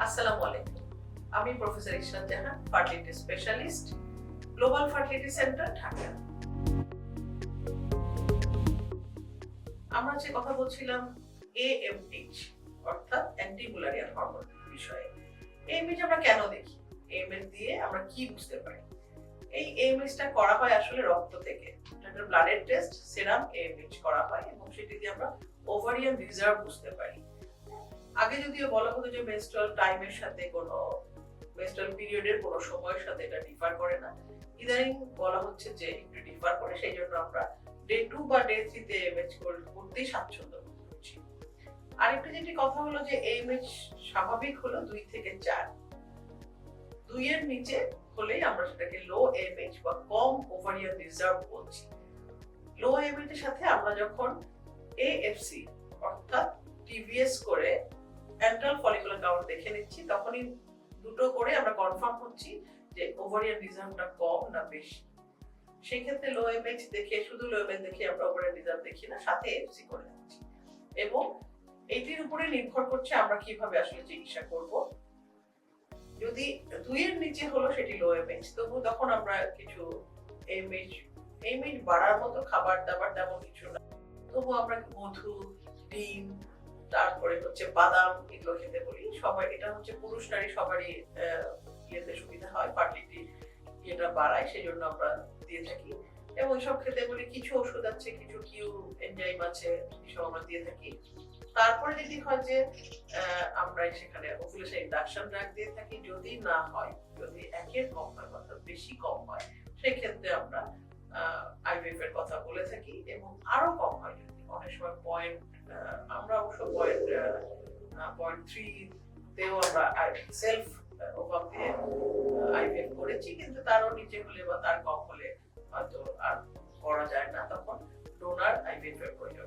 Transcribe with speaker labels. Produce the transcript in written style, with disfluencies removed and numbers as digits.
Speaker 1: আসসালামু আলাইকুম। আমি professor Ishrat Jahan, fertility specialist, global fertility centre, Dhaka. আমরা যে কথা বলছিলাম AMH অর্থাৎ অ্যান্টিমুলারিয়ান হরমোন বিষয়ে। AMH আমরা কেন দেখি? AMH দিয়ে আমরা কি বুঝতে পারি? এই AMH টা করা হয় আসলে রক্ত থেকে। এটা ব্লাডের টেস্ট, সেরাম AMH করা হয় এবং সেটি দিয়ে আমরা ওভারিয়ান রিজার্ভ বুঝতে পারি। আগে যদিও বলা হতো যে মেনস্ট্রুয়াল টাইমের সাথে কোনো মেনস্ট্রুয়াল পিরিয়ডের কোনো সময়ের সাথে এটা ডিফার করে না। ইদানিং বলা হচ্ছে যে একটু ডিফার করে, সেই জন্য আমরা ডে 2 বা ডে 3 তে এমএইচ করতেই স্বাচ্ছন্দ্য বোধ করছি। আরেকটা যেটি কথা হলো যে এমএইচ স্বাভাবিক হলো 2 থেকে 4। 2 এর নিচে হলেই আমরা সেটাকে লো এমএইচ বা কম ওভারিয়ান রিজার্ভ বলছি। লো এমএইচ এর সাথে আমরা যখন এএফসি অর্থাৎ টিভিএস করে অ্যান্ট্রাল ফলিকুলার কাউন্ট দেখে নিচ্ছি, তখনই দুটো করে আমরা কনফার্ম হচ্ছি যে ওভারিয়ান রিজার্ভটা কম না বেশি। সেই ক্ষেত্রে লো এমএইচ দেখে, শুধু লো এমএইচ দেখে আমরা ওভারিয়ান রিজার্ভ দেখি না, সাথে এফসি করে নিচ্ছি। এবং এটির উপরে নির্ভর করছে আমরা কিভাবে আসলে চিকিৎসা করব। যদি 2 এর নিচে হলো সেটি লো এমএইচ, তবু তখন আমরা কিছু এমএইচ বাড়ার মতো খাবার দাবার তেমন কিছু না, তবু আমরা মধু, ডিম, তারপরে হচ্ছে বাদাম এগুলো খেতে বলি। সবাই এটা হচ্ছে পুরুষ নারী সবারই ইয়েতে সুবিধা হয়, ফার্টিলিটি এটা বাড়ায়, সেই জন্য আমরা দিয়ে থাকি। এবং সব খেতে বলি। কিছু ওষুধ আছে, কিছু কিউ এনজাইম আছে, এসব আমরা দিয়ে থাকি। তারপরে যদি হয় যে আমরা সেখানে ওভুলেশন ইন্ডাকশন ড্রাগ দিয়ে থাকি, যদি না হয়, যদি একের কম হয় অর্থাৎ বেশি কম হয়, সেই ক্ষেত্রে আমরা আইভিএফ এর কথা বলে থাকি। এবং আরো কম হয় যদি অনেক সময় আমরা অবশ্য পয়েন্ট 3 তেও আমরা সেলফ ওভাম দিয়ে আইভিএফ করেছি, কিন্তু তারও নিচে হলে বা তার কম হলে হয়তো আর